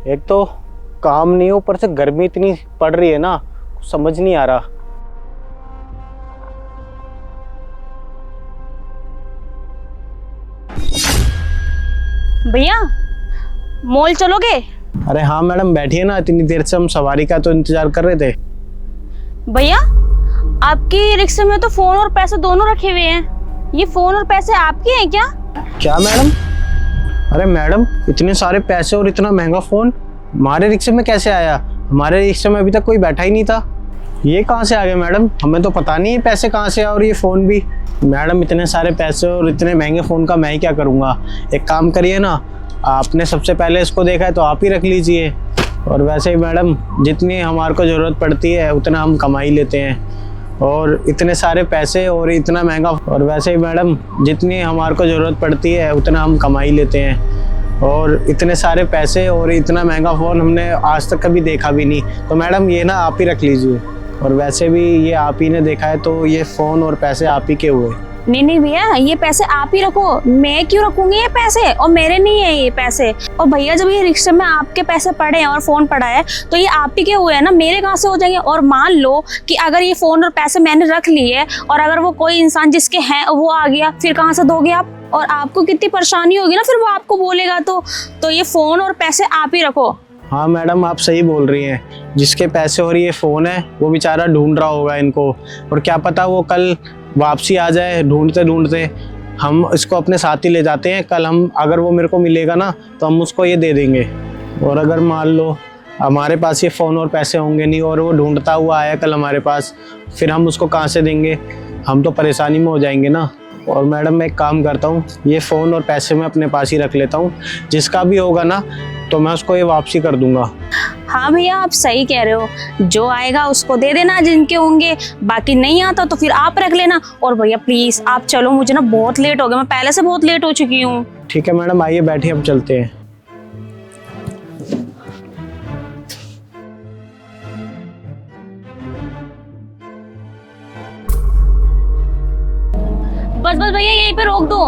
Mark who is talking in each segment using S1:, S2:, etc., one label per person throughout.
S1: एक तो काम नहीं है, ऊपर से गर्मी इतनी पड़ रही है ना, समझ नहीं आ रहा।
S2: भैया मॉल चलोगे?
S1: अरे हाँ मैडम, बैठिए ना, इतनी देर से हम सवारी का तो इंतजार कर रहे थे।
S2: भैया आपकी रिक्शे में तो फोन और पैसे दोनों रखे हुए हैं, ये फोन और पैसे आपके हैं क्या?
S1: क्या मैडम? अरे मैडम, इतने सारे पैसे और इतना महंगा फोन हमारे रिक्शे में कैसे आया? हमारे रिक्शे में अभी तक कोई बैठा ही नहीं था। ये कहाँ से आ गया मैडम? हमें तो पता नहीं है पैसे कहाँ से आए और ये फ़ोन भी। मैडम, इतने सारे पैसे और इतने महंगे फ़ोन का मैं ही क्या करूँगा? एक काम करिए ना, आपने सबसे पहले इसको देखा है तो आप ही रख लीजिए। और वैसे ही मैडम, जितनी हमारे को ज़रूरत पड़ती है उतना हम कमा ही लेते हैं। और इतने सारे पैसे और इतना महंगा, और वैसे ही मैडम, जितनी हमारे को ज़रूरत पड़ती है उतना हम कमा ही लेते हैं। और इतने सारे पैसे और इतना महंगा फ़ोन हमने आज तक कभी देखा भी नहीं। तो मैडम ये ना आप ही रख लीजिए। और वैसे भी ये आप ही ने देखा है तो ये फ़ोन और पैसे आप ही के हुए।
S2: नहीं भैया, ये पैसे आप ही रखो, मैं क्यों रखूंगी ये पैसे? और मेरे नहीं है ये पैसे। और भैया जब ये रिक्शे में आपके पैसे पड़े हैं और फोन पड़ा है तो ये आप ही के हुए हैं ना, मेरे कहाँ से हो जाएंगे? और मान लो कि अगर ये फोन और पैसे मैंने रख लिए और अगर वो कोई इंसान जिसके हैं वो आ गया, फिर कहाँ से दोगे आप? और आपको कितनी परेशानी होगी ना, फिर वो आपको बोलेगा। तो ये फोन और पैसे आप ही रखो।
S1: हाँ मैडम, आप सही बोल रही हैं। जिसके पैसे और ये फ़ोन है वो बेचारा ढूंढ रहा होगा इनको, और क्या पता वो कल वापसी आ जाए। ढूंढते ढूंढते हम इसको अपने साथ ही ले जाते हैं। कल हम अगर वो मेरे को मिलेगा ना तो हम उसको ये दे देंगे। और अगर मान लो हमारे पास ये फ़ोन और पैसे होंगे नहीं और वो ढूंढता हुआ आया कल हमारे पास, फिर हम उसको कहाँ से देंगे? हम तो परेशानी में हो जाएंगे ना। और मैडम मैं एक काम करता हूँ, ये फ़ोन और पैसे मैं अपने पास ही रख लेता हूँ। जिसका भी होगा ना तो मैं उसको ये वापसी कर दूंगा।
S2: हाँ भैया, आप सही कह रहे हो, जो आएगा उसको दे देना जिनके होंगे, बाकी नहीं आता तो फिर आप रख लेना। और भैया प्लीज आप चलो, मुझे ना बहुत लेट हो गया, मैं पहले से बहुत लेट हो चुकी हूँ।
S1: ठीक है मैडम, आइए बैठिए, अब चलते हैं।
S2: बस बस भैया यहीं पे रोक दो।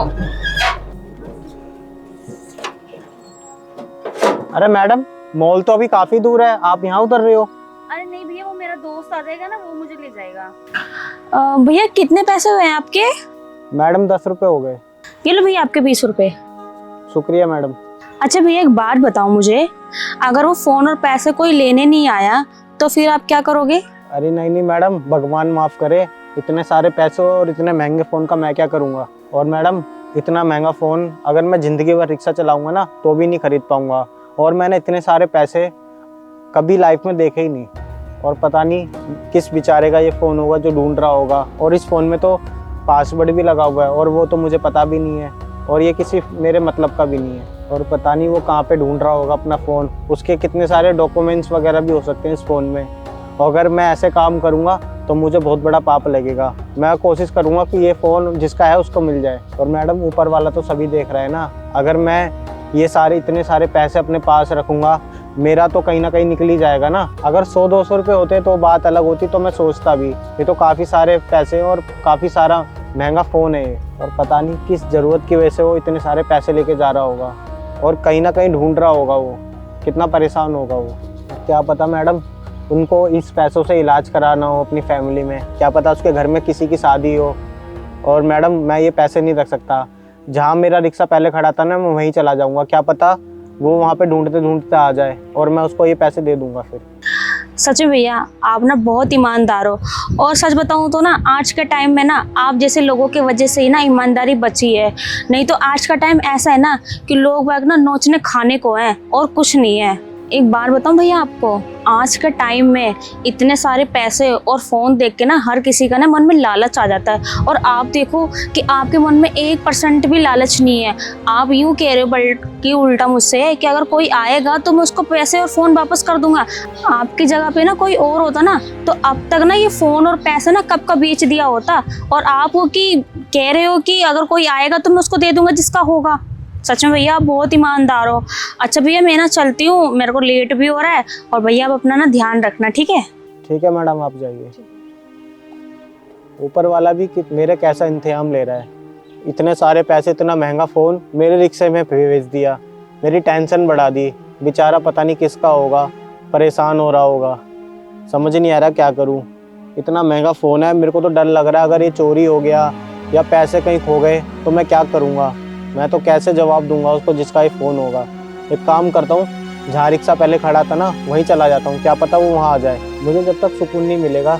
S1: अरे मैडम, मॉल तो अभी काफी दूर है, आप यहाँ उतर रहे हो?
S2: अरे नहीं भैया, वो मेरा दोस्त आ जाएगा ना, वो मुझे ले जाएगा। भैया कितने पैसे हुए हैं आपके?
S1: मैडम 10 रुपए हो गए।
S2: ये लो भैया आपके 20 रुपए।
S1: शुक्रिया मैडम।
S2: अच्छा भैया एक बात बताओ मुझे, अगर वो फोन और पैसे कोई लेने नहीं आया तो फिर आप क्या करोगे?
S1: अरे नहीं मैडम, भगवान माफ करे, इतने सारे पैसे और इतने महंगे फ़ोन का मैं क्या करूँगा? और मैडम, इतना महंगा फ़ोन अगर मैं ज़िंदगी भर रिक्शा चलाऊँगा ना तो भी नहीं खरीद पाऊँगा। और मैंने इतने सारे पैसे कभी लाइफ में देखे ही नहीं। और पता नहीं किस बेचारे का ये फ़ोन होगा जो ढूंढ रहा होगा। और इस फ़ोन में तो पासवर्ड भी लगा हुआ है और वो तो मुझे पता भी नहीं है, और ये किसी मेरे मतलब का भी नहीं है। और पता नहीं वो कहाँ पे ढूंढ रहा होगा अपना फ़ोन। उसके कितने सारे डॉक्यूमेंट्स वगैरह भी हो सकते हैं इस फ़ोन में। अगर मैं ऐसे काम करूँगा तो मुझे बहुत बड़ा पाप लगेगा। मैं कोशिश करूँगा कि ये फ़ोन जिसका है उसको मिल जाए। और मैडम, ऊपर वाला तो सभी देख रहा है ना। अगर मैं ये इतने सारे पैसे अपने पास रखूँगा, मेरा तो कहीं ना कहीं निकल ही जाएगा ना। अगर 100-200 रुपये होते तो बात अलग होती, तो मैं सोचता भी। ये तो काफ़ी सारे पैसे और काफ़ी सारा महंगा फ़ोन है ये। और पता नहीं किस ज़रूरत की वजह से वो इतने सारे पैसे लेके जा रहा होगा, और कहीं ना कहीं ढूंढ रहा होगा। वो कितना परेशान होगा वो। क्या पता मैडम, उनको इस पैसों से इलाज कराना हो अपनी फैमिली में, क्या पता उसके घर में किसी की शादी हो। और मैडम, मैं ये पैसे नहीं रख सकता। जहाँ मेरा रिक्शा पहले खड़ा था ना, मैं वहीं चला जाऊँगा। क्या पता वो वहाँ पे ढूंढते ढूंढते आ जाए और मैं उसको ये पैसे दे दूँगा फिर।
S2: सच में भैया आप ना बहुत ईमानदार हो। और सच बताऊं तो ना, आज के टाइम में ना आप जैसे लोगों के वजह से ही ना ईमानदारी बची है। नहीं तो आज का टाइम ऐसा है ना कि लोग बाग ना नोचने खाने को हैं और कुछ नहीं है। एक बार बताऊं भैया आपको, आज के टाइम में इतने सारे पैसे और फोन देख के ना हर किसी का ना मन में लालच आ जाता है। और आप देखो कि आपके मन में 1% भी लालच नहीं है। आप यूं कह रहे हो बल्कि उल्टा मुझसे है कि अगर कोई आएगा तो मैं उसको पैसे और फोन वापस कर दूंगा। आपकी जगह पे ना कोई और होता ना तो अब तक ना ये फोन और पैसे ना कब का बेच दिया होता। और आप वो कि कह रहे हो कि अगर कोई आएगा तो मैं उसको दे दूंगा जिसका होगा। सच में भैया आप बहुत ईमानदार हो। अच्छा भैया मैं ना चलती हूँ, मेरे को लेट भी हो रहा है। और भैया आप अपना ना ध्यान रखना, ठीक है?
S1: ठीक है मैडम, आप जाइए। ऊपर वाला भी कि मेरे कैसा इंतजाम ले रहा है। इतने सारे पैसे, इतना महंगा फ़ोन मेरे रिक्शे में भेज दिया, मेरी टेंशन बढ़ा दी। बेचारा पता नहीं किसका होगा, परेशान हो रहा होगा। समझ नहीं आ रहा क्या करूं। इतना महंगा फ़ोन है, मेरे को तो डर लग रहा है अगर ये चोरी हो गया या पैसे कहीं खो गए तो मैं क्या करूंगा। मैं तो कैसे जवाब दूंगा उसको जिसका ये फ़ोन होगा। एक काम करता हूँ, जहाँ रिक्शा पहले खड़ा था ना वहीं चला जाता हूँ, क्या पता वो वहाँ आ जाए। मुझे जब तक सुकून नहीं मिलेगा,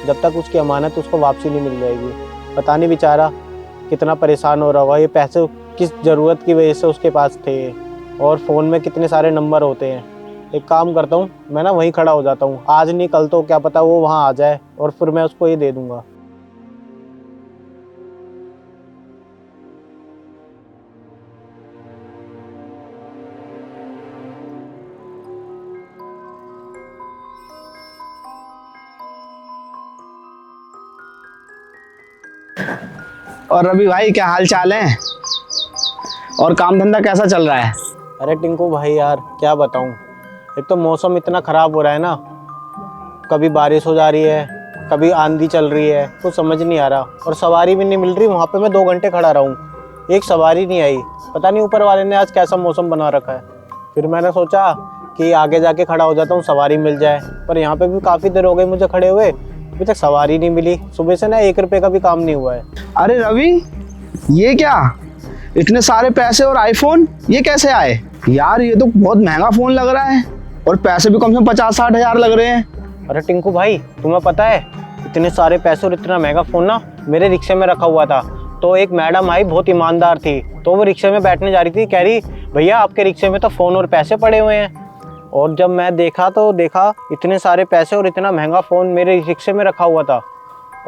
S1: जब तक उसकी अमानत उसको वापसी नहीं मिल जाएगी। पता नहीं बेचारा कितना परेशान हो रहा होगा। ये पैसे किस ज़रूरत की वजह से उसके पास थे, और फ़ोन में कितने सारे नंबर होते हैं। एक काम करता हूँ, मैं ना वहीं खड़ा हो जाता हूँ, आज नहीं कल तो क्या पता वो वहाँ आ जाए और फिर मैं उसको ये दे दूँगा।
S3: और रवि भाई, क्या हाल चाल है? और काम धंधा कैसा चल रहा है?
S1: अरे टिंकू भाई यार, क्या बताऊँ। एक तो मौसम इतना ख़राब हो रहा है ना, कभी बारिश हो जा रही है, कभी आंधी चल रही है, कुछ समझ नहीं आ रहा। और सवारी भी नहीं मिल रही। वहाँ पे मैं 2 घंटे खड़ा रहा हूँ, एक सवारी नहीं आई। पता नहीं ऊपर वाले ने आज कैसा मौसम बना रखा है। फिर मैंने सोचा कि आगे जाके खड़ा हो जाता हूँ, सवारी मिल जाए। पर यहाँ पे भी काफ़ी देर हो गई मुझे खड़े हुए, अभी तक सवारी नहीं मिली। सुबह से ना 1 रुपये का भी काम नहीं हुआ है।
S3: अरे रवि, ये क्या, इतने सारे पैसे और आईफोन ये कैसे आए? यार ये तो बहुत महंगा फ़ोन लग रहा है, और पैसे भी कम से कम 50-60 हज़ार लग रहे हैं।
S1: अरे टिंकू भाई, तुम्हें पता है इतने सारे पैसे और इतना महंगा फ़ोन ना मेरे रिक्शे में रखा हुआ था। तो एक मैडम आई, बहुत ईमानदार थी, तो वो रिक्शे में बैठने जा रही थी, कह रही भैया आपके रिक्शे में तो फ़ोन और पैसे पड़े हुए हैं। और जब मैं देखा तो देखा इतने सारे पैसे और इतना महंगा फ़ोन मेरे रिक्शे में रखा हुआ था।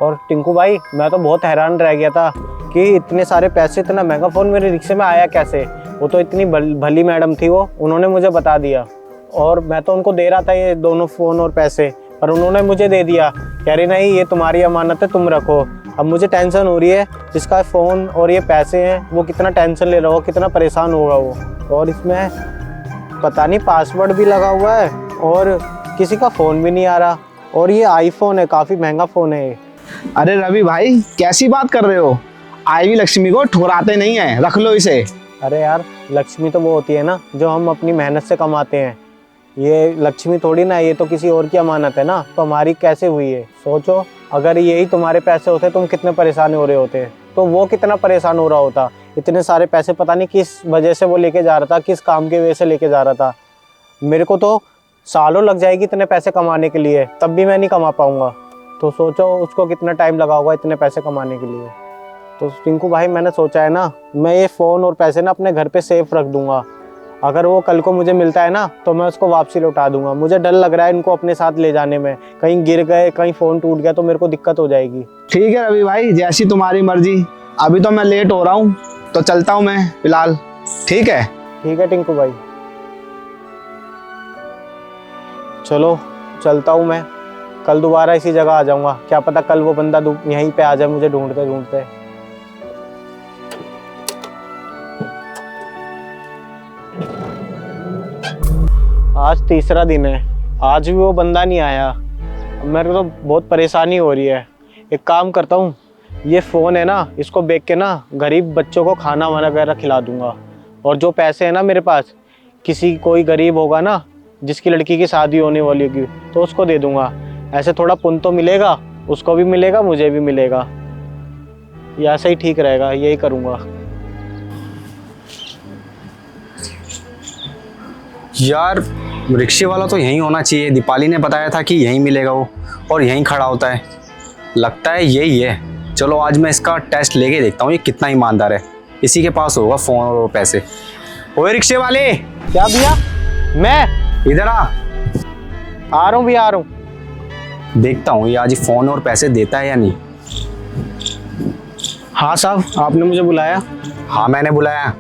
S1: और टिंकू भाई, मैं तो बहुत हैरान रह गया था कि इतने सारे पैसे, इतना महंगा फ़ोन मेरे रिक्शे में आया कैसे। वो तो इतनी भली मैडम थी, वो उन्होंने मुझे बता दिया। और मैं तो उनको दे रहा था ये दोनों फ़ोन और पैसे, पर उन्होंने मुझे दे दिया। कह रही नहीं, ये तुम्हारी अमानत है, तुम रखो। अब मुझे टेंशन हो रही है, जिसका फ़ोन और ये पैसे हैं वो कितना टेंशन ले रहा हो, कितना परेशान होगा वो। और इसमें पता नहीं पासवर्ड भी लगा हुआ है, और किसी का फ़ोन भी नहीं आ रहा। और ये आईफोन है, काफ़ी महंगा फ़ोन है ये।
S3: अरे रवि भाई, कैसी बात कर रहे हो? आई हुई लक्ष्मी को ठुकराते नहीं है, रख लो इसे।
S1: अरे यार, लक्ष्मी तो वो होती है ना जो हम अपनी मेहनत से कमाते हैं। ये लक्ष्मी थोड़ी ना, ये तो किसी और की अमानत है ना, तो हमारी कैसे हुई है। सोचो, अगर यही तुम्हारे पैसे होते तुम कितने परेशान हो रहे होते, तो वो कितना परेशान हो रहा होता। इतने सारे पैसे पता नहीं किस वजह से वो लेके जा रहा था, किस काम की वजह से लेके जा रहा था। मेरे को तो सालों लग जाएगी इतने पैसे कमाने के लिए, तब भी मैं नहीं कमा पाऊँगा। तो सोचो उसको कितना टाइम लगा होगा इतने पैसे कमाने के लिए। तो टिंकू भाई, मैंने सोचा है ना, मैं ये फ़ोन और पैसे ना अपने घर पे सेफ रख दूंगा। अगर वो कल को मुझे मिलता है ना तो मैं उसको वापसी लौटा दूंगा। मुझे डर लग रहा है इनको अपने साथ ले जाने में, कहीं गिर गए, कहीं फ़ोन टूट गया तो मेरे को दिक्कत हो जाएगी।
S3: ठीक है रवि भाई, जैसी तुम्हारी मर्जी। अभी तो मैं लेट हो रहा हूँ, तो चलता हूँ मैं फिलहाल। ठीक है?
S1: ठीक है टिंकू भाई, चलो चलता हूँ मैं। कल दोबारा इसी जगह आ जाऊँगा, क्या पता कल वो बंदा यहीं पे आ जाए मुझे ढूंढते ढूंढते। आज तीसरा दिन है, आज भी वो बंदा नहीं आया। मेरे को तो बहुत परेशानी हो रही है। एक काम करता हूँ, ये फ़ोन है ना, इसको बेच के ना गरीब बच्चों को खाना वगैरह खिला दूंगा। और जो पैसे हैं ना मेरे पास, किसी कोई गरीब होगा ना जिसकी लड़की की शादी होने वाली होगी तो उसको दे दूंगा। ऐसे थोड़ा पुण्य तो मिलेगा, उसको भी मिलेगा, मुझे भी मिलेगा। ये ऐसा ही ठीक रहेगा, यही करूँगा।
S4: यार रिक्शे वाला तो यहीं होना चाहिए। दीपाली ने बताया था कि यहीं मिलेगा वो, और यहीं खड़ा होता है। लगता है यही है। चलो आज मैं इसका टेस्ट लेके देखता हूँ ये कितना ईमानदार है। इसी के पास होगा फ़ोन और पैसे। ओए रिक्शे वाले!
S1: क्या भैया? मैं
S4: इधर आ
S1: रहा हूँ भैया, आ रहा हूँ।
S4: देखता हूँ ये आज फ़ोन और पैसे देता है या नहीं।
S1: हाँ साहब, आपने मुझे बुलाया?
S4: हाँ मैंने बुलाया।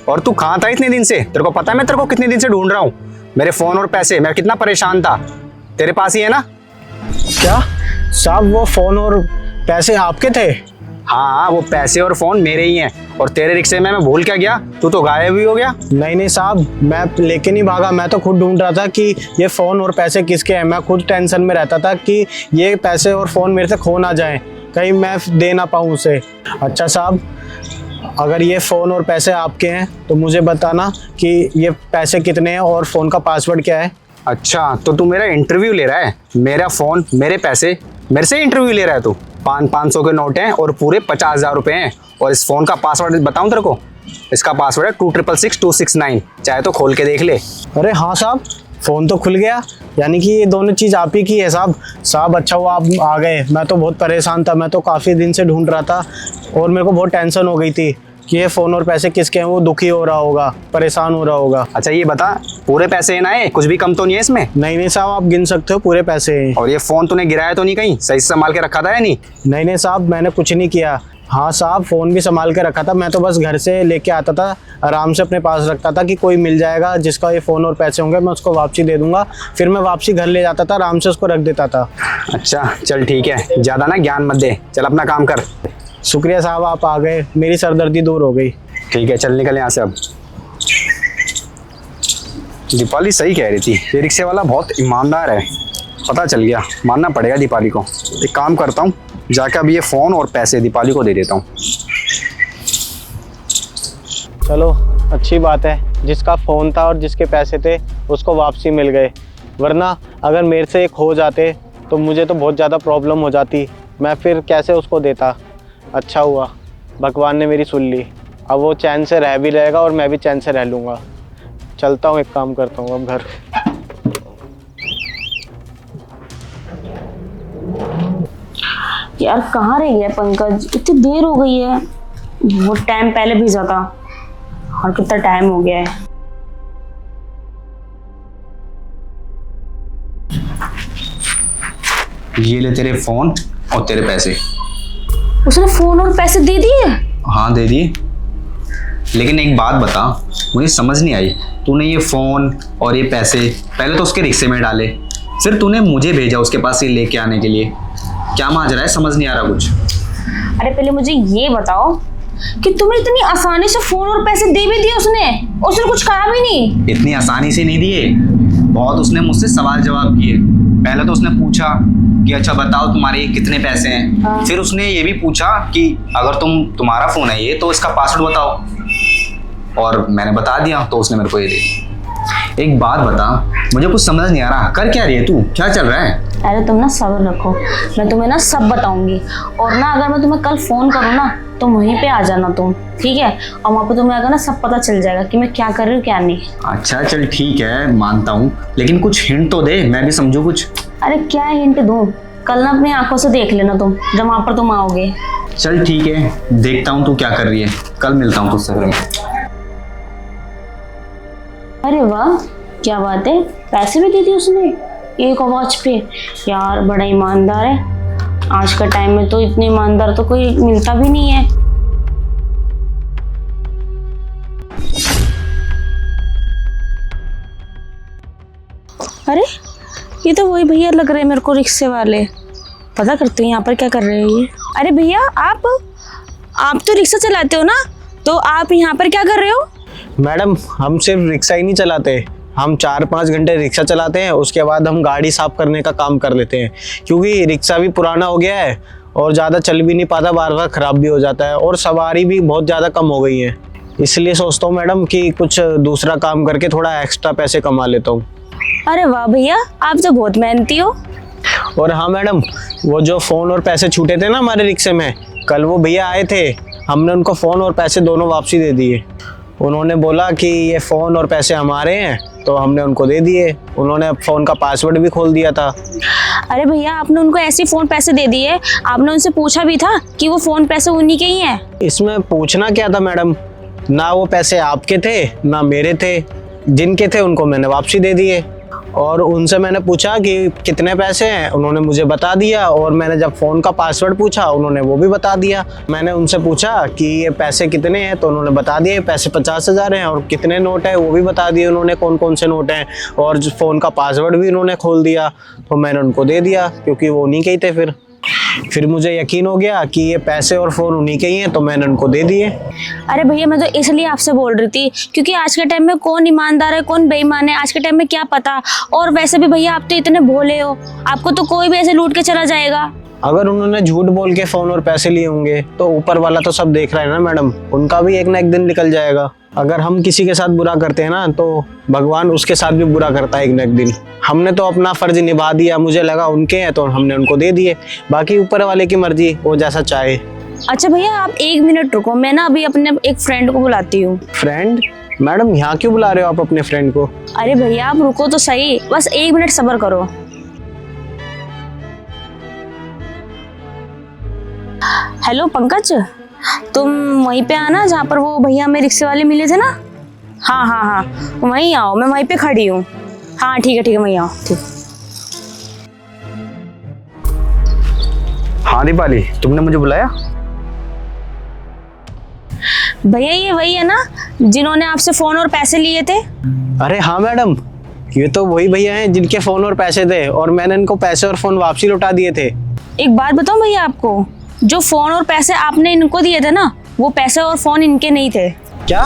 S4: और तू कहाँ था इतने दिन से? तेरे को पता है मैं तेरे को कितने दिन से ढूंढ रहा हूँ। मेरे फ़ोन और पैसे, मैं कितना परेशान था। तेरे पास ही है ना?
S1: क्या साहब, वो फ़ोन और पैसे आपके थे?
S4: हाँ वो पैसे और फ़ोन मेरे ही हैं। और तेरे रिक्शे में मैं भूल क्या गया? तू तो गायब ही हो गया।
S1: नहीं साहब, मैं लेके नहीं भागा। मैं तो खुद ढूंढ रहा था कि ये फ़ोन और पैसे किसके हैं। मैं खुद टेंशन में रहता था कि ये पैसे और फ़ोन मेरे से खो ना जाएं, कहीं मैं दे ना पाऊँ उसे। अच्छा साहब, अगर ये फ़ोन और पैसे आपके हैं तो मुझे बताना कि ये पैसे कितने हैं और फ़ोन का पासवर्ड क्या है।
S4: अच्छा, तो तू मेरा इंटरव्यू ले रहा है? मेरा फ़ोन, मेरे पैसे, मेरे से इंटरव्यू ले रहा है तू? 500 के नोट हैं और पूरे 50,000 रुपये हैं। और इस फ़ोन का पासवर्ड बताऊं तेरे को? इसका पासवर्ड है 2666 चाहे तो खोल के देख ले।
S1: अरे हाँ साहब, फ़ोन तो खुल गया, यानी कि ये दोनों चीज़ आप ही की है साहब। साहब अच्छा हुआ आप आ गए, मैं तो बहुत परेशान था, मैं तो काफ़ी दिन से ढूंढ रहा था और मेरे को बहुत टेंशन हो गई थी कि ये फ़ोन और पैसे किसके हैं। वो दुखी हो रहा होगा, परेशान हो रहा होगा।
S4: अच्छा ये बता, पूरे पैसे हैं ना? ये कुछ भी कम तो नहीं है इसमें?
S1: नहीं साहब, आप गिन सकते हो, पूरे पैसे हैं।
S4: और ये फ़ोन तूने गिराया तो नहीं कहीं? सही से संभाल के रखा था या नहीं?
S1: नहीं साहब, मैंने कुछ नहीं किया। हाँ साहब, फ़ोन भी संभाल के रखा था, मैं तो बस घर से लेके आता था, आराम से अपने पास रखता था कि कोई मिल जाएगा जिसका ये फ़ोन और पैसे होंगे, मैं उसको वापसी दे दूंगा। फिर मैं वापसी घर ले जाता था, आराम से उसको रख देता था।
S4: अच्छा चल ठीक है, ज़्यादा ना ज्ञान मत दे, चल अपना काम कर।
S1: शुक्रिया साहब, आप आ गए, मेरी सरदर्दी दूर हो गई।
S4: ठीक है, चल निकल यहाँ से अब। दीपाली सही कह रही थी, ये रिक्शे वाला बहुत ईमानदार है, पता चल गया, मानना पड़ेगा दीपाली को। एक काम करता हूँ, जाकर अब ये फ़ोन और पैसे दीपाली को दे देता हूँ।
S1: चलो अच्छी बात है, जिसका फ़ोन था और जिसके पैसे थे उसको वापसी मिल गए, वरना अगर मेरे से एक हो जाते तो मुझे तो बहुत ज़्यादा प्रॉब्लम हो जाती, मैं फिर कैसे उसको देता। अच्छा हुआ भगवान ने मेरी सुन ली, अब वो चैन से रह भी रहेगा और मैं भी चैन से रह लूँगा। चलता हूँ, एक काम करता हूँ अब घर।
S2: यार कहाँ रह गया पंकज, इतनी देर हो गई है, बहुत टाइम पहले भेजा था और कितना टाइम हो गया है।
S4: ये ले तेरे फ़ोन और तेरे पैसे।
S2: उसने फोन और पैसे दे दिए?
S4: हाँ दे दिए, लेकिन एक बात बता, मुझे समझ नहीं आई, तूने ये फ़ोन और ये पैसे पहले तो उसके रिक्शे में डाले, फिर तूने मुझे भेजा उसके पास ये लेके आने के लिए, क्या माजरा है? समझ नहीं आ रहा कुछ।
S2: अरे पहले मुझे ये बताओ कि तुम्हें इतनी आसानी से फोन और पैसे दे भी दिए उसने कुछ कहा भी नहीं?
S4: इतनी आसानी से नहीं दिए, बहुत उसने मुझसे सवाल जवाब किए। पहले तो उसने पूछा कि अच्छा बताओ तुम्हारे कितने पैसे हैं।
S2: हाँ।
S4: फिर उसने ये भी पूछा कि अगर तुम्हारा फ़ोन है ये तो इसका पासवर्ड बताओ, और मैंने बता दिया तो उसने मेरे को ये दे दिया। एक बात बता, मुझे कुछ समझ नहीं आ रहा, कर क्या रही है तू? क्या चल रहा है?
S2: अरे तुम ना सब्र रखो, मैं तुम्हें ना सब बताऊंगी, और ना अगर मैं तुम्हें कल फोन करूँ ना तो वहीं पे आ जाना तुम, ठीक है? और वहाँ पे तुम्हें अगर ना सब पता चल जाएगा कि मैं क्या कर रही हूँ क्या नहीं।
S4: अच्छा चल ठीक है, मानता हूँ, लेकिन कुछ हिंट तो दे, मैं भी समझूँ कुछ।
S2: अरे क्या हिंट दूँ? कल ना अपनी आंखों से देख लेना तुम, जब वहाँ पर तुम आओगे।
S4: चल ठीक है, देखता हूँ तू क्या कर रही है, कल मिलता हूँ तुझसे फिर मैं।
S2: अरे वाह क्या बात है, पैसे भी दे दिए उसने एक आवाज पे। यार बड़ा ईमानदार है, आज का टाइम में तो इतने ईमानदार तो कोई मिलता भी नहीं है। अरे ये तो वही भैया लग रहे हैं मेरे को, रिक्शे वाले। पता करते हैं यहाँ पर क्या कर रहे हैं ये। अरे भैया आप तो रिक्शा चलाते हो ना, तो आप यहाँ पर क्या कर रहे हो?
S1: मैडम हम सिर्फ रिक्शा ही नहीं चलाते, हम 4-5 घंटे रिक्शा चलाते हैं, उसके बाद हम गाड़ी साफ करने का काम कर लेते हैं, क्योंकि रिक्शा भी पुराना हो गया है और ज़्यादा चल भी नहीं पाता, बार बार ख़राब भी हो जाता है और सवारी भी बहुत ज़्यादा कम हो गई है। इसलिए सोचता हूँ मैडम कि कुछ दूसरा काम करके थोड़ा एक्स्ट्रा पैसे कमा लेता हूँ।
S2: अरे वाह भैया, आप तो बहुत मेहनती हो।
S1: और हाँ मैडम, वो जो फ़ोन और पैसे छूटे थे ना हमारे रिक्शे में, कल वो भैया आए थे, हमने उनको फ़ोन और पैसे दोनों वापसी दे दिए। उन्होंने बोला कि ये फ़ोन और पैसे हमारे हैं, तो हमने उनको दे दिए। उन्होंने फ़ोन का पासवर्ड भी खोल दिया था।
S2: अरे भैया आपने उनको ऐसे फ़ोन पैसे दे दिए, आपने उनसे पूछा भी था कि वो फ़ोन पैसे उन्हीं के ही हैं?
S1: इसमें पूछना क्या था मैडम, ना वो पैसे आपके थे ना मेरे थे, जिनके थे उनको मैंने वापसी दे दिए। और उनसे मैंने पूछा कि कितने पैसे हैं, उन्होंने मुझे बता दिया। और मैंने जब फ़ोन का पासवर्ड पूछा उन्होंने वो भी बता दिया। मैंने उनसे पूछा कि ये पैसे कितने हैं, तो उन्होंने बता दिए पैसे 50,000 हैं। और कितने नोट हैं वो भी बता दिए उन्होंने, कौन कौन से नोट हैं। और फ़ोन का पासवर्ड भी उन्होंने खोल दिया, तो मैंने उनको दे दिया क्योंकि वो उन्हीं के ही थे। फिर मुझे यकीन हो गया कि ये पैसे और फ़ोन उन्हीं के ही हैं, तो मैंने उनको दे दिए।
S2: अरे भैया मैं तो इसलिए आपसे बोल रही थी, क्योंकि आज के टाइम में कौन ईमानदार है कौन बेईमान है आज के टाइम में क्या पता। और वैसे भी भैया आप तो इतने भोले हो, आपको तो कोई भी ऐसे लूट के चला जाएगा।
S1: अगर उन्होंने झूठ बोल के फ़ोन और पैसे लिए होंगे तो ऊपर वाला तो सब देख रहा है ना मैडम, उनका भी एक ना एक दिन निकल जाएगा। अगर हम किसी के साथ बुरा करते हैं ना तो भगवान उसके साथ भी बुरा करता है एक ना एक दिन। हमने तो अपना फ़र्ज निभा दिया, मुझे लगा उनके हैं तो हमने उनको दे दिए, बाकी ऊपर वाले की मर्जी, वो जैसा चाहे।
S2: अच्छा भैया आप 1 मिनट रुको, मैं ना अभी अपने एक फ्रेंड को बुलाती हूँ।
S1: फ्रेंड? मैडम यहाँ क्यों बुला रहे हो आप अपने फ्रेंड को?
S2: अरे भैया आप रुको तो सही, बस 1 मिनट सब्र करो। हेलो पंकज, तुम वहीं पे आना जहाँ पर वो भैया हमें रिक्शे वाले मिले थे ना। हाँ हाँ हाँ वहीं आओ, मैं वहीं पे खड़ी हूँ। हाँ ठीक है वहीं आओ। ठीक।
S4: हाँ दीपाली, तुमने मुझे बुलाया?
S2: भैया ये वही है ना जिन्होंने आपसे फोन और पैसे लिए थे?
S1: अरे हाँ मैडम, ये तो वही भैया हैं जिनके फ़ोन और पैसे थे और मैंने इनको पैसे और फ़ोन वापसी लौटा दिए थे।
S2: एक बात बताऊं भैया आपको, जो फोन और पैसे आपने इनको दिए थे ना, वो पैसे और फोन इनके नहीं थे।
S1: क्या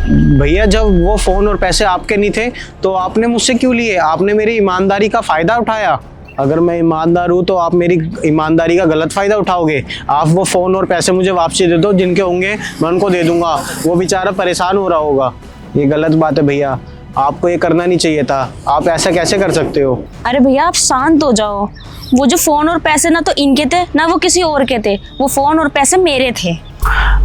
S1: भैया, जब वो फ़ोन और पैसे आपके नहीं थे तो आपने मुझसे क्यों लिए? आपने मेरी ईमानदारी का फ़ायदा उठाया। अगर मैं ईमानदार हूँ तो आप मेरी ईमानदारी का गलत फ़ायदा उठाओगे। आप वो फ़ोन और पैसे मुझे वापसी दे दो, जिनके होंगे मैं उनको दे दूंगा। वो बेचारा परेशान हो रहा होगा। ये गलत बात है भैया, आपको ये करना नहीं चाहिए था। आप ऐसा कैसे कर सकते हो?
S2: अरे भैया आप शांत हो जाओ। वो जो फोन और पैसे ना तो इनके थे ना वो किसी और के थे, वो फोन और पैसे मेरे थे।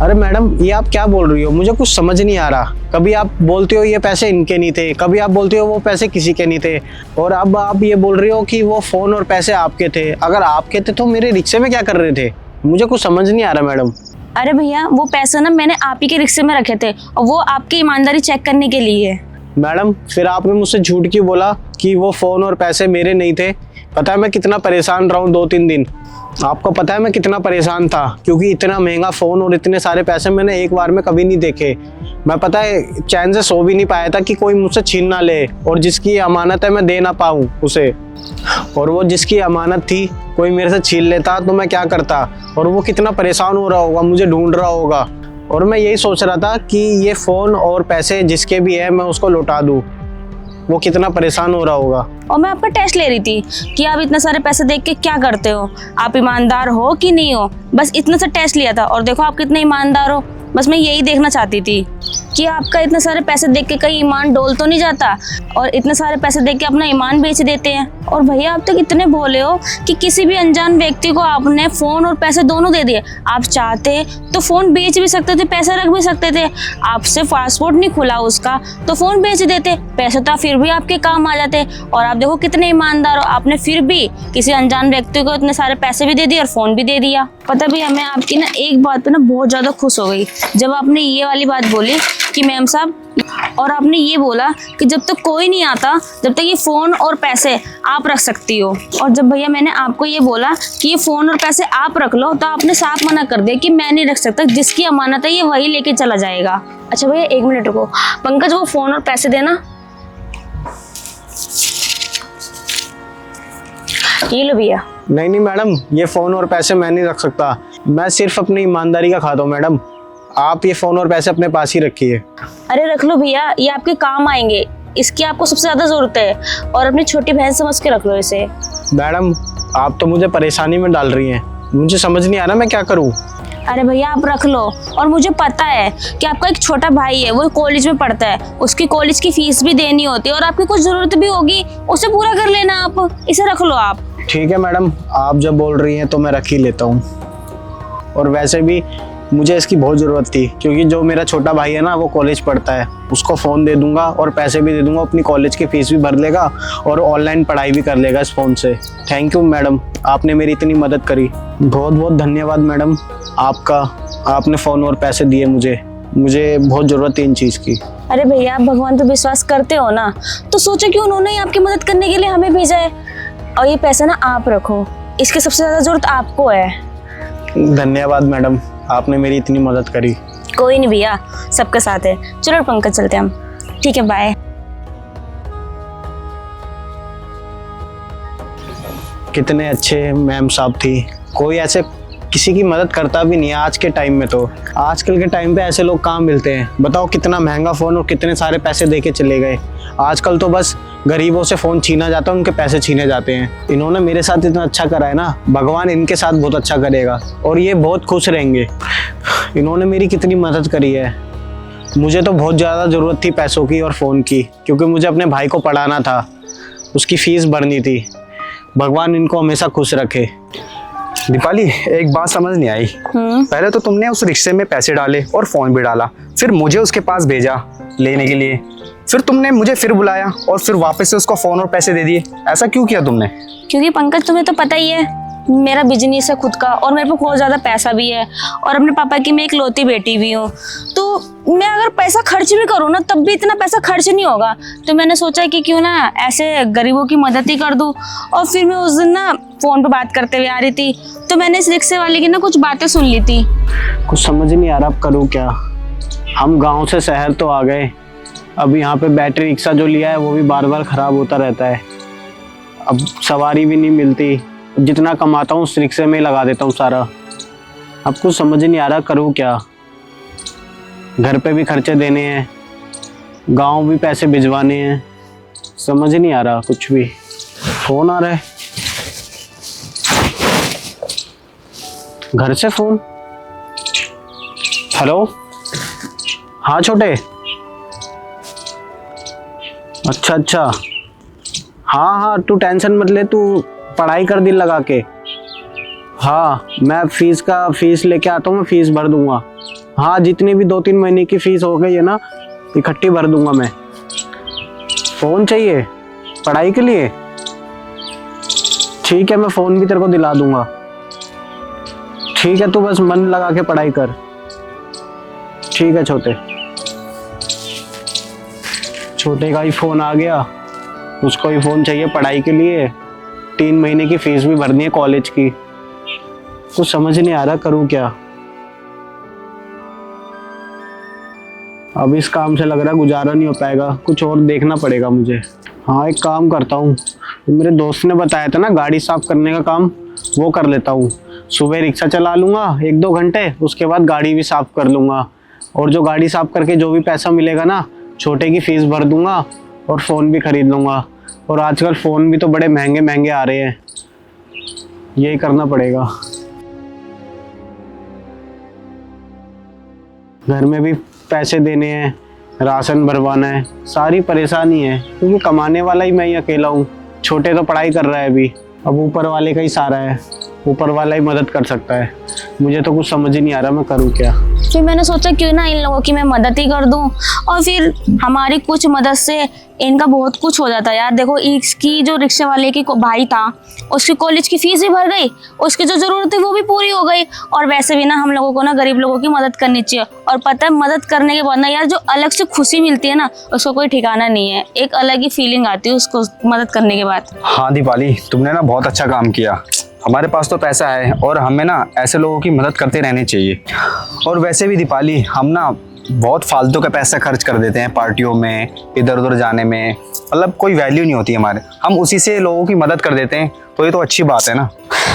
S1: अरे मैडम ये आप क्या बोल रही हो? मुझे कुछ समझ नहीं आ रहा। कभी आप बोलते हो ये पैसे इनके नहीं थे, कभी आप बोलते हो वो पैसे किसी के नहीं थे, और अब आप ये बोल रहे हो कि वो फ़ोन और पैसे आपके थे। अगर आपके थे तो मेरे रिक्शे में क्या कर रहे थे? मुझे कुछ समझ नहीं आ रहा मैडम।
S2: अरे भैया वो पैसे ना मैंने आप ही के रिक्शे में रखे थे और वो आपकी ईमानदारी चेक करने के लिए।
S1: मैडम फिर आपने मुझसे झूठ क्यों बोला कि वो फ़ोन और पैसे मेरे नहीं थे? पता है मैं कितना परेशान रहा हूँ 2-3 दिन। आपको पता है मैं कितना परेशान था, क्योंकि इतना महंगा फ़ोन और इतने सारे पैसे मैंने एक बार में कभी नहीं देखे। मैं पता है चैन से सो भी नहीं पाया था कि कोई मुझसे छीन ना ले, और जिसकी अमानत है मैं दे ना पाऊँ उसे। और वो जिसकी अमानत थी कोई मेरे से छीन लेता तो मैं क्या करता? और वो कितना परेशान हो रहा होगा, मुझे ढूंढ रहा होगा। और मैं यही सोच रहा था कि ये फ़ोन और पैसे जिसके भी है मैं उसको लौटा दूँ। वो कितना परेशान हो रहा होगा।
S2: और मैं आपका टेस्ट ले रही थी कि आप इतने सारे पैसे देख के क्या करते हो, आप ईमानदार हो कि नहीं हो। बस इतना सा टेस्ट लिया था और देखो आप कितने ईमानदार हो। बस मैं यही देखना चाहती थी कि आपका इतने सारे पैसे देख के कहीं ईमान डोल तो नहीं जाता, और इतने सारे पैसे देख के अपना ईमान बेच देते हैं। और भैया आप तो कितने भोले हो कि किसी भी अनजान व्यक्ति को आपने फ़ोन और पैसे दोनों दे दिए। आप चाहते तो फ़ोन बेच भी सकते थे, पैसे रख भी सकते थे। आपसे पासपोर्ट नहीं खुला उसका तो फ़ोन बेच देते, पैसे तो फिर भी आपके काम आ जाते। और आप देखो कितने ईमानदार हो, आपने फिर भी किसी अनजान व्यक्ति को इतने सारे पैसे भी दे दिए और फ़ोन भी दे दिया। पता भैया मैं आपकी ना एक बात पे ना बहुत ज़्यादा खुश हो गई, जब आपने ये वाली बात बोली कि मैम साहब, और आपने ये बोला कि जब तक कोई नहीं आता जब तक ये फ़ोन और पैसे आप रख सकती हो। और जब भैया मैंने आपको ये बोला कि ये फ़ोन और पैसे आप रख लो तो आपने साफ मना कर दिया कि मैं नहीं रख सकता, जिसकी अमानत है ये वही लेके चला जाएगा। अच्छा भैया 1 मिनट रुको, पंकज वो फ़ोन और पैसे देना। ये लो भैया।
S1: नहीं मैडम, ये फ़ोन और पैसे मैं नहीं रख सकता। मैं सिर्फ अपनी ईमानदारी का खाता हूँ मैडम। आप ये फ़ोन और पैसे अपने पास ही रखिए।
S2: अरे रख लो भैया, ये आपके काम आएंगे, इसकी आपको सबसे ज़्यादा ज़रूरत है, और अपनी छोटी बहन समझ के रख लो इसे।
S1: मैडम आप तो मुझे परेशानी में डाल रही हैं, मुझे समझ नहीं आ रहा मैं क्या करूँ।
S2: अरे भैया आप रख लो, और मुझे पता है कि आपका एक छोटा भाई है, वो कॉलेज में पढ़ता है, उसकी कॉलेज की फीस भी देनी होती है, और आपकी कुछ ज़रूरत भी होगी, उसे पूरा कर लेना आप। इसे रख लो आप।
S1: ठीक है मैडम, आप जब बोल रही हैं तो मैं रख ही लेता हूँ। और वैसे भी मुझे इसकी बहुत ज़रूरत थी, क्योंकि जो मेरा छोटा भाई है ना वो कॉलेज पढ़ता है, उसको फ़ोन दे दूंगा और पैसे भी दे दूंगा, अपनी कॉलेज की फ़ीस भी भर लेगा और ऑनलाइन पढ़ाई भी कर लेगा इस फ़ोन से। थैंक यू मैडम, आपने मेरी इतनी मदद करी। बहुत बहुत धन्यवाद मैडम आपका, आपने फ़ोन और पैसे दिए मुझे बहुत ज़रूरत है इन चीज़ की।
S2: अरे भैया आप भगवान पे विश्वास करते हो ना, तो सोचो कि उन्होंने ही आपकी मदद करने के लिए हमें भेजा है। और ये पैसा ना आप रखो, इसकी सबसे ज़्यादा ज़रूरत आपको है।
S1: धन्यवाद मैडम, आपने मेरी इतनी मदद करी।
S2: कोई नहीं भैया, सबके साथ है। चलो पंकज चलते हैं हम। ठीक है बाय।
S1: कितने अच्छे मैम साहब थी, कोई ऐसे किसी की मदद करता भी नहीं है आज के टाइम में। तो आजकल के टाइम पे ऐसे लोग कहाँ मिलते हैं? बताओ कितना महंगा फ़ोन और कितने सारे पैसे देके चले गए। आजकल तो बस गरीबों से फ़ोन छीना जाता है, उनके पैसे छीने जाते हैं। इन्होंने मेरे साथ इतना अच्छा करा है ना, भगवान इनके साथ बहुत अच्छा करेगा और ये बहुत खुश रहेंगे। इन्होंने मेरी कितनी मदद करी है। मुझे तो बहुत ज़्यादा ज़रूरत थी पैसों की और फ़ोन की, क्योंकि मुझे अपने भाई को पढ़ाना था, उसकी फ़ीस भरनी थी। भगवान इनको हमेशा खुश रखे।
S4: दीपाली, एक बात समझ नहीं आई। पहले तो तुमने उस रिक्शे में पैसे डाले और फोन भी डाला, फिर मुझे उसके पास भेजा लेने के लिए, फिर तुमने मुझे फिर बुलाया और फिर वापस से उसको फोन और पैसे दे दिए। ऐसा क्यों किया तुमने?
S2: क्योंकि पंकज तुम्हें तो पता ही है मेरा बिजनेस है खुद का और मेरे पास बहुत ज़्यादा पैसा भी है और अपने पापा की मैं इकलौती बेटी भी हूँ। तो मैं अगर पैसा खर्च भी करूँ ना तब भी इतना पैसा खर्च नहीं होगा। तो मैंने सोचा कि क्यों ना ऐसे गरीबों की मदद ही कर दूँ। और फिर मैं उस दिन ना फ़ोन पे बात करते हुए आ रही थी तो मैंने इस रिक्शे वाले की ना कुछ बातें सुन ली थी।
S1: कुछ समझ नहीं आ रहा अब करूँ क्या। हम गांव से शहर तो आ गए, अब यहाँ पे बैटरी रिक्शा जो लिया है वो भी बार बार ख़राब होता रहता है। अब सवारी भी नहीं मिलती, जितना कमाता हूँ उस रिक्शे में ही लगा देता हूँ सारा। अब कुछ समझ नहीं आ रहा करूँ क्या। घर पे भी खर्चे देने हैं, गांव भी पैसे भिजवाने हैं, समझ नहीं आ रहा कुछ भी। फ़ोन आ रहा है, घर से फ़ोन। हेलो, हाँ छोटे। अच्छा, हाँ तू टेंशन मत ले, तू पढ़ाई कर दिल लगा के। हाँ मैं फीस लेके आता हूँ, मैं फीस भर दूंगा। हाँ जितनी भी 2-3 महीने की फीस हो गई है ना इकट्ठी भर दूंगा मैं। फ़ोन चाहिए पढ़ाई के लिए? ठीक है मैं फ़ोन भी तेरे को दिला दूंगा। ठीक है तू बस मन लगा के पढ़ाई कर। ठीक है छोटे का ही फ़ोन आ गया, उसको ही फ़ोन चाहिए पढ़ाई के लिए। 3 महीने की फीस भी भरनी है कॉलेज की। कुछ समझ नहीं आ रहा करूँ क्या। अब इस काम से लग रहा है गुजारा नहीं हो पाएगा, कुछ और देखना पड़ेगा मुझे। हाँ एक काम करता हूँ, मेरे दोस्त ने बताया था ना गाड़ी साफ करने का काम, वो कर लेता हूँ। सुबह रिक्शा चला लूँगा 1-2 घंटे, उसके बाद गाड़ी भी साफ कर लूँगा और जो गाड़ी साफ करके जो भी पैसा मिलेगा ना छोटे की फीस भर दूँगा और फ़ोन भी खरीद लूँगा। और आजकल फ़ोन भी तो बड़े महंगे आ रहे हैं, यही करना पड़ेगा। घर में भी पैसे देने हैं, राशन भरवाना है, सारी परेशानी है क्योंकि कमाने वाला ही मैं ही अकेला हूँ। छोटे तो पढ़ाई कर रहा है अभी, अब ऊपर वाले का ही सहारा है, ऊपर वाला ही मदद कर सकता है। मुझे तो कुछ समझ ही नहीं आ रहा मैं करूँ क्या।
S2: फिर मैंने सोचा क्यों ना इन लोगों की मैं मदद ही कर दूं और फिर हमारी कुछ मदद से इनका बहुत कुछ हो जाता है यार। देखो इसकी जो रिक्शा वाले की भाई था उसकी कॉलेज की फीस भी भर गई, उसकी जो ज़रूरत है वो भी पूरी हो गई। और वैसे भी ना हम लोगों को ना गरीब लोगों की मदद करनी चाहिए। और पता है मदद करने के बाद ना यार जो अलग से खुशी मिलती है ना उसको कोई ठिकाना नहीं है, एक अलग ही फीलिंग आती है उसको मदद करने के बाद।
S4: हाँ दीपाली, तुमने ना बहुत अच्छा काम किया। हमारे पास तो पैसा है और हमें ना ऐसे लोगों की मदद करते रहनी चाहिए। और वैसे भी दीपाली, हम ना बहुत फालतू का पैसा खर्च कर देते हैं पार्टियों में, इधर उधर जाने में, मतलब कोई वैल्यू नहीं होती हमारे। हम उसी से लोगों की मदद कर देते हैं तो ये तो अच्छी बात है ना।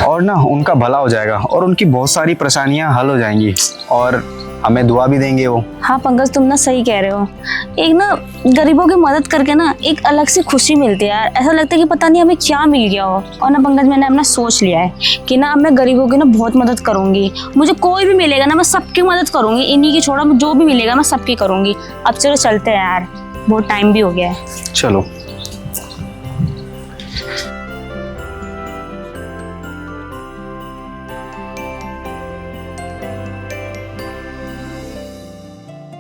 S4: और ना उनका भला हो जाएगा और उनकी बहुत सारी परेशानियां हल हो जाएंगी और हमें दुआ भी देंगे वो।
S2: हाँ पंकज तुम ना सही कह रहे हो। एक ना गरीबों की मदद करके ना एक अलग सी खुशी मिलती है यार। ऐसा लगता है कि पता नहीं हमें क्या मिल गया हो। और ना पंकज मैंने अपना सोच लिया है कि ना अब मैं गरीबों की ना बहुत मदद करूंगी। मुझे कोई भी मिलेगा ना मैं सबकी मदद करूंगी, इन्हीं की छोड़ा जो भी मिलेगा मैं सबकी करूंगी। अब चलो चलते हैं यार, बहुत टाइम भी हो गया है।
S4: चलो।